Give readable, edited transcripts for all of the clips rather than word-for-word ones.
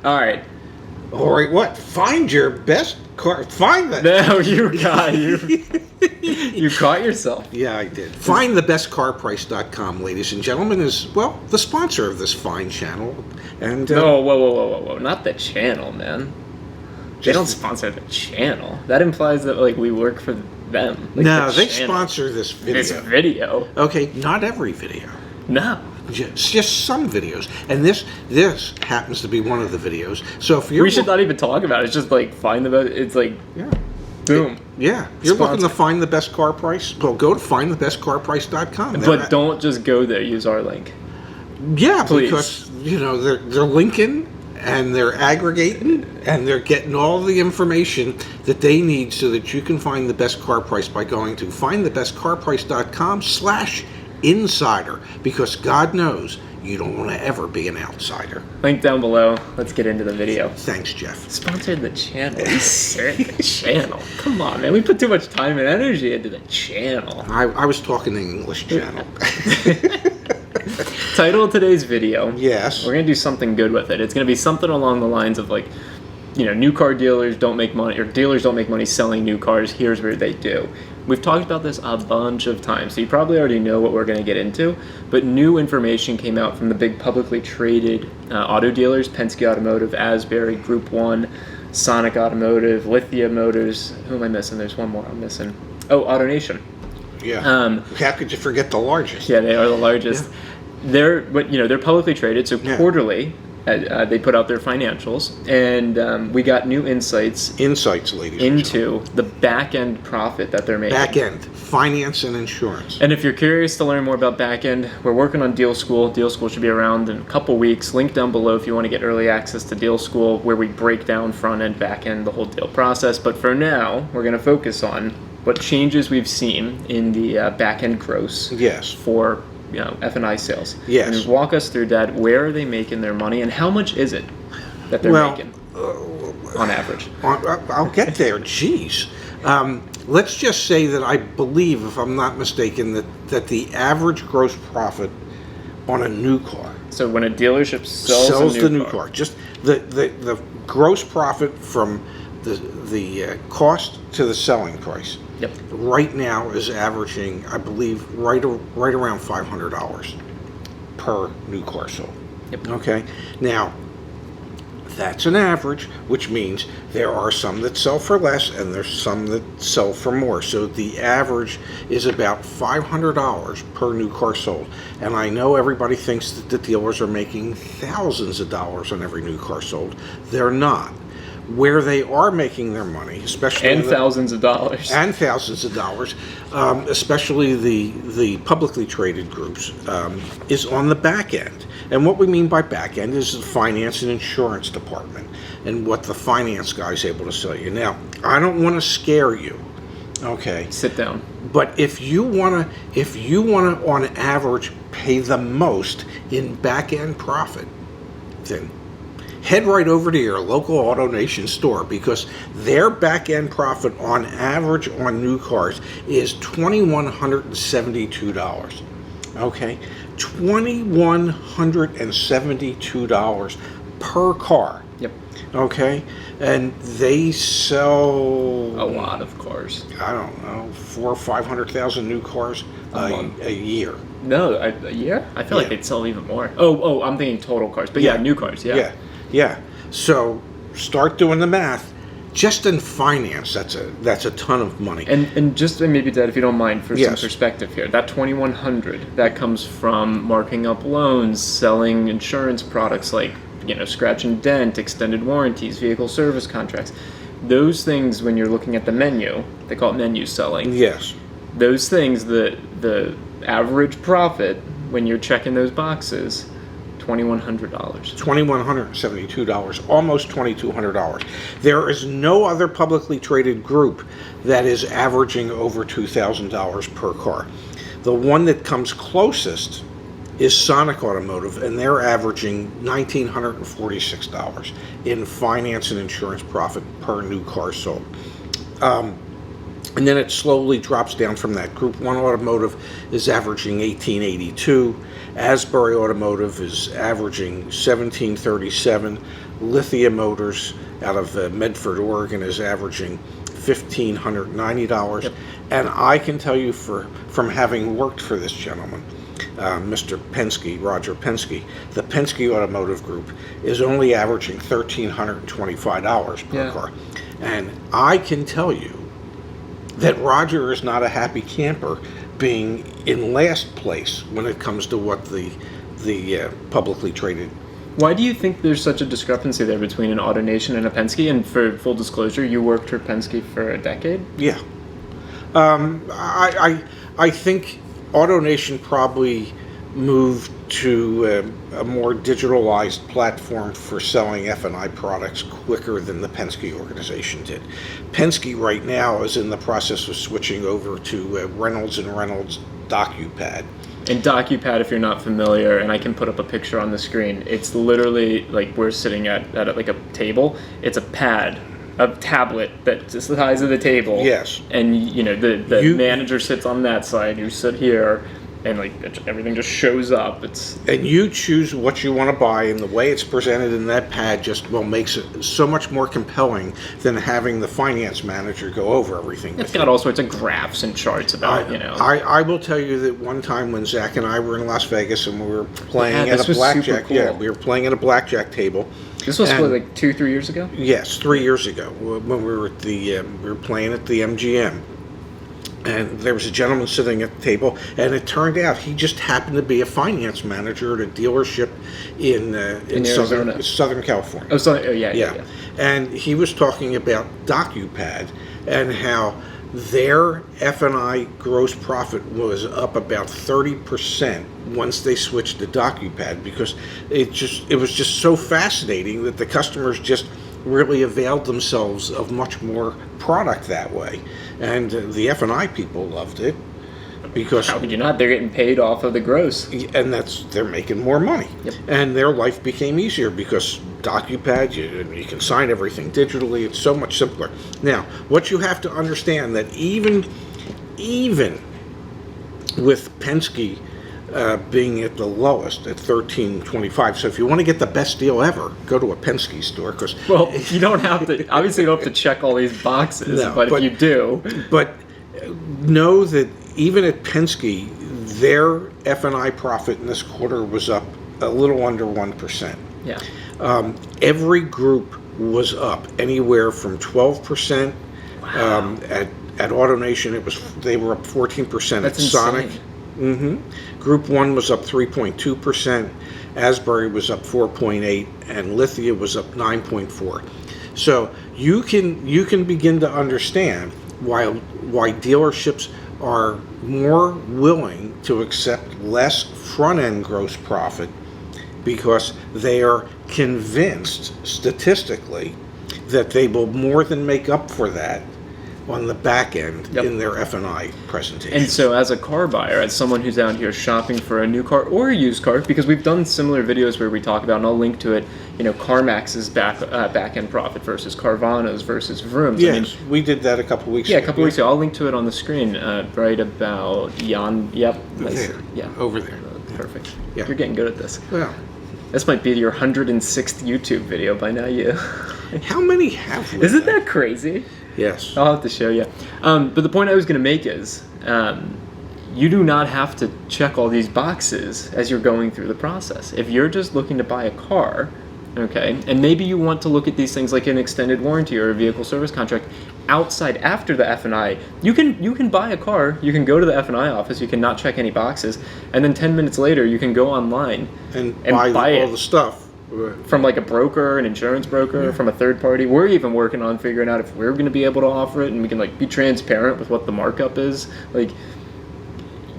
All right. All right, what? Find your best car. Find that. No, you caught yourself. Yeah, I did. FindTheBestCarPrice.com, ladies and gentlemen, is, well, the sponsor of this fine channel. And No, whoa. Not the channel, man. They don't sponsor the channel. That implies that, like, we work for them. Like, no, the they channel. sponsor this video. This video. Okay, not every video. No. Just some videos, and this happens to be one of the videos. So if you're, We should not even talk about it. It's just like find the best. It's like, yeah, boom. Yeah, you're looking Sponsor. to find the best car price. Well, go to findthebestcarprice.com. But don't just go there. Use our link. Yeah, Please. because they're linking and they're aggregating and they're getting all the information that they need so that you can find the best car price by going to findthebestcarprice.com/insider, because God knows you don't want to ever be an outsider. Link down below. Let's get into the video. Thanks, Jeff. Sponsored the channel. You said the channel. Come on, man. We put too much time and energy into the channel. I was talking the English channel. Title of today's video. Yes. We're going to do something good with it. It's going to be something along the lines of, like, new car dealers don't make money, or dealers don't make money selling new cars. Here's where they do. We've talked about this a bunch of times, so you probably already know what we're going to get into, but new information came out from the big publicly traded auto dealers: Penske Automotive, Asbury, Group 1, Sonic Automotive, Lithia Motors. Who am I missing? There's one more I'm missing. Oh, AutoNation. Yeah. How could you forget the largest? Yeah, they are the largest. Yeah. They're publicly traded, so quarterly they put out their financials, and we got new insights, ladies into the back end profit that they're making. Back end, finance and insurance. And if you're curious to learn more about back end, we're working on Deal School. Deal School should be around in a couple weeks. Link down below if you want to get early access to Deal School, where we break down front end, back end, the whole deal process. But for now, we're going to focus on what changes we've seen in the back end gross. Yes. For F&I sales. Yes. And walk us through that. Where are they making their money, and how much is it that they're making on average? I'll get there. Jeez. Let's just say that I believe, if I'm not mistaken, that the average gross profit on a new car. So when a dealership sells the new car, just the gross profit from the cost to the selling price. Yep. Right now is averaging, I believe, right around $500 per new car sold. Yep. Okay. Now, that's an average, which means there are some that sell for less and there's some that sell for more. So the average is about $500 per new car sold. And I know everybody thinks that the dealers are making thousands of dollars on every new car sold. They're not. Where they are making their money, especially thousands of dollars, especially the publicly traded groups, is on the back end. And what we mean by back end is the finance and insurance department, and what the finance guy is able to sell you. Now, I don't want to scare you, okay? Sit down. But if you wanna on average pay the most in back end profit, then head right over to your local AutoNation store, because their back-end profit on average on new cars is $2,172. Okay? $2,172 per car. Yep. Okay? And they sell a lot of cars. I don't know, 400,000 or 500,000 new cars a year. No, a year? I feel like they'd sell even more. Oh, I'm thinking total cars. But new cars, Yeah. So start doing the math. Just in finance, that's a ton of money. And just maybe, Dad, if you don't mind, for Yes. some perspective here, that $2,100 that comes from marking up loans, selling insurance products like scratch and dent, extended warranties, vehicle service contracts. Those things, when you're looking at the menu, they call it menu selling. Yes. Those things, the average profit when you're checking those boxes, $2,100. $2,172, almost $2,200. There is no other publicly traded group that is averaging over $2,000 per car. The one that comes closest is Sonic Automotive, and they're averaging $1,946 in finance and insurance profit per new car sold. And then it slowly drops down from that. Group 1 Automotive is averaging $1,882. Asbury Automotive is averaging $1,737. Lithia Motors out of Medford, Oregon, is averaging $1,590. Yep. And I can tell you from having worked for this gentleman, Mr. Penske, Roger Penske, the Penske Automotive Group is only averaging $1,325 per car. And I can tell you that Roger is not a happy camper being in last place when it comes to what the publicly traded. Why do you think there's such a discrepancy there between an AutoNation and a Penske? And for full disclosure, you worked for Penske for a decade? Yeah. I think AutoNation probably moved to a more digitalized platform for selling F&I products quicker than the Penske organization did. Penske right now is in the process of switching over to Reynolds & Reynolds DocuPad. And DocuPad, if you're not familiar, and I can put up a picture on the screen, it's literally like we're sitting at like a table. It's a pad, a tablet that's the size of the table. Yes. And you know the manager sits on that side. You sit here, and like everything just shows up. And you choose what you want to buy, and the way it's presented in that pad just makes it so much more compelling than having the finance manager go over everything. It's got all sorts of graphs and charts about I will tell you that one time when Zach and I were in Las Vegas and we were playing at a blackjack. Cool. Yeah, we were playing at a blackjack table. This was like 2-3 years ago. Yes, 3 years ago when we were at we were playing at the MGM. And there was a gentleman sitting at the table, and it turned out he just happened to be a finance manager at a dealership in Southern California. Oh, yeah. And he was talking about DocuPad and how their F&I gross profit was up about 30% once they switched to DocuPad, because it was just so fascinating that the customers just really availed themselves of much more product that way, and the F&I people loved it because how could you not? They're getting paid off of the gross, and they're making more money. Yep. And their life became easier because DocuPad, you can sign everything digitally. It's so much simpler. Now, what you have to understand that even with Penske being at the lowest at $1,325. So if you want to get the best deal ever, go to a Penske store. You don't have to. Obviously, you don't have to check all these boxes. No, but if you do, but know that even at Penske, their F&I profit in this quarter was up a little under 1%. Yeah. Every group was up anywhere from 12%. Wow. At AutoNation, they were up 14%. That's at Sonic. Insane. Mm-hmm. Group 1 was up 3.2%, Asbury was up 4.8%, and Lithia was up 9.4%. So you can begin to understand why dealerships are more willing to accept less front-end gross profit, because they are convinced statistically that they will more than make up for that on the back end in their F&I presentation. And so as a car buyer, as someone who's out here shopping for a new car or a used car, because we've done similar videos where we talk about, and I'll link to it, CarMax's back end profit versus Carvana's versus Vroom's. Yes, we did that a couple weeks ago. Yeah, a couple weeks ago. I'll link to it on the screen right about Yep. Nice. There. Yeah. Over there. Perfect. Yeah. You're getting good at this. Well, this might be your 106th YouTube video by now, you. How many have we? Isn't that crazy? Yes. I'll have to show you. But the point I was going to make is you do not have to check all these boxes as you're going through the process. If you're just looking to buy a car, okay, and maybe you want to look at these things like an extended warranty or a vehicle service contract outside after the F&I, you can buy a car, you can go to the F&I office, you can not check any boxes, and then 10 minutes later you can go online and buy all the stuff. From like a broker, an insurance broker, from a third party. We're even working on figuring out if we're going to be able to offer it, and we can like be transparent with what the markup is. Like,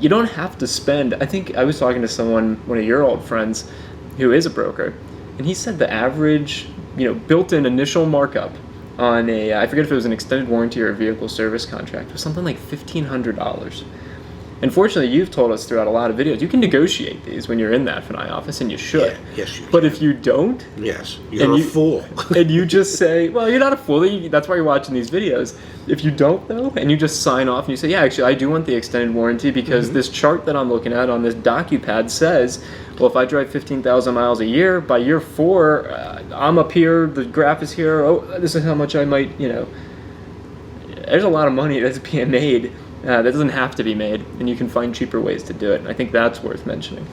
you don't have to spend. I think I was talking to one of your old friends, who is a broker, and he said the average, built-in initial markup on I forget if it was an extended warranty or a vehicle service contract, was something like $1,500. Unfortunately, you've told us throughout a lot of videos, you can negotiate these when you're in that F&I office, and you should. Yeah, yes, you can. But if you don't... Yes, you're a fool. And you just say, well, you're not a fool. That's why you're watching these videos. If you don't, though, and you just sign off and you say, yeah, actually, I do want the extended warranty because this chart that I'm looking at on this DocuPad says well, if I drive 15,000 miles a year, by year 4, I'm up here, the graph is here, oh, this is how much I might, there's a lot of money that's being made that doesn't have to be made, and you can find cheaper ways to do it. And I think that's worth mentioning.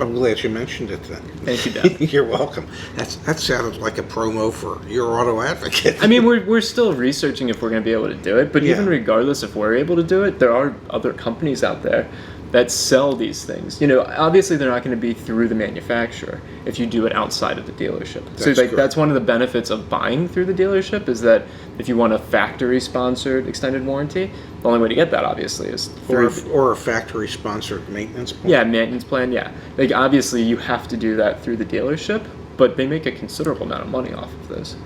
I'm glad you mentioned it then. Thank you, Dan. You're welcome. That sounded like a promo for Your Auto Advocate. I mean, we're still researching if we're going to be able to do it, but even regardless if we're able to do it, there are other companies out there that sell these things. Obviously they're not going to be through the manufacturer if you do it outside of the dealership. That's one of the benefits of buying through the dealership, is that if you want a factory-sponsored extended warranty, the only way to get that obviously is through or a factory-sponsored maintenance plan. Yeah, maintenance plan. Yeah, obviously you have to do that through the dealership, but they make a considerable amount of money off of this.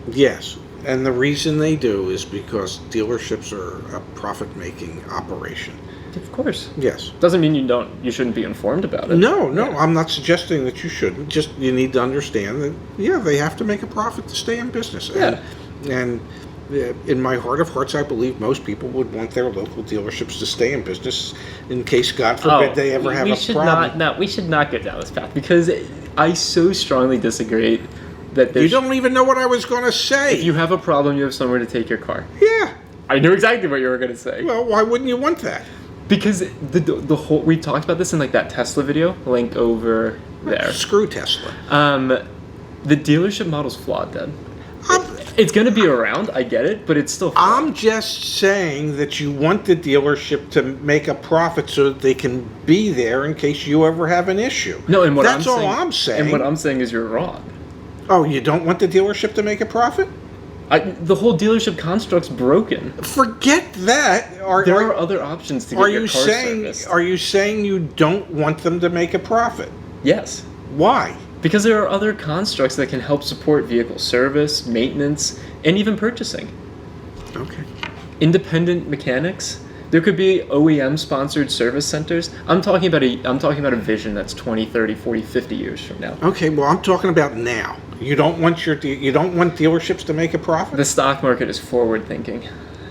Yes, and the reason they do is because dealerships are a profit-making operation. Of course. Yes. Doesn't mean you shouldn't be informed about it. No, I'm not suggesting that you shouldn't. Just you need to understand that they have to make a profit to stay in business. Yeah. And in my heart of hearts, I believe most people would want their local dealerships to stay in business in case, God forbid, they ever have a problem. We should not go down this path, because I so strongly disagree that you don't even know what I was going to say. If you have a problem, you have somewhere to take your car. Yeah. I knew exactly what you were going to say. Well, why wouldn't you want that? Because the whole, we talked about this in that Tesla video, link over there. Screw Tesla. The dealership model's flawed, then. It's going to be around, I get it, but it's still flawed. I'm just saying that you want the dealership to make a profit so that they can be there in case you ever have an issue. No, and that's all I'm saying. And what I'm saying is you're wrong. Oh, you don't want the dealership to make a profit? The whole dealership construct's broken. Forget that. There are other options to get your car serviced. Are you saying you don't want them to make a profit? Yes. Why? Because there are other constructs that can help support vehicle service, maintenance, and even purchasing. Okay. Independent mechanics. There could be OEM-sponsored service centers. I'm talking about a vision that's 20, 30, 40, 50 years from now. Okay, well, I'm talking about now. You don't want dealerships to make a profit? The stock market is forward-thinking,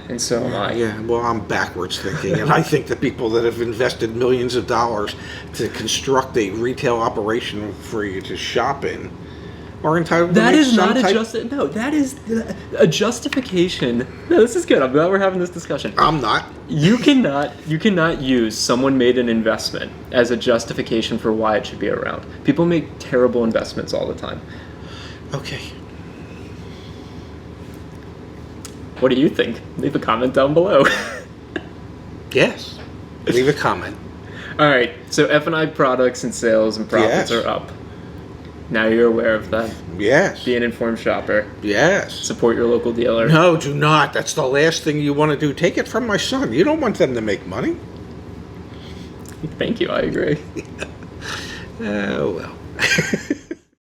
and so am I. Yeah, well, I'm backwards thinking, and I think the people that have invested millions of dollars to construct a retail operation for you to shop in are entitled to that make is some not type... No, that is a justification. No, this is good. I'm glad we're having this discussion. I'm not. You cannot use someone made an investment as a justification for why it should be around. People make terrible investments all the time. Okay. What do you think? Leave a comment down below. Yes. Leave a comment. All right. So F&I products and sales and profits Yes. are up. Now you're aware of that. Yes. Be an informed shopper. Yes. Support your local dealer. No, do not. That's the last thing you want to do. Take it from my son. You don't want them to make money. Thank you. I agree. Oh, well.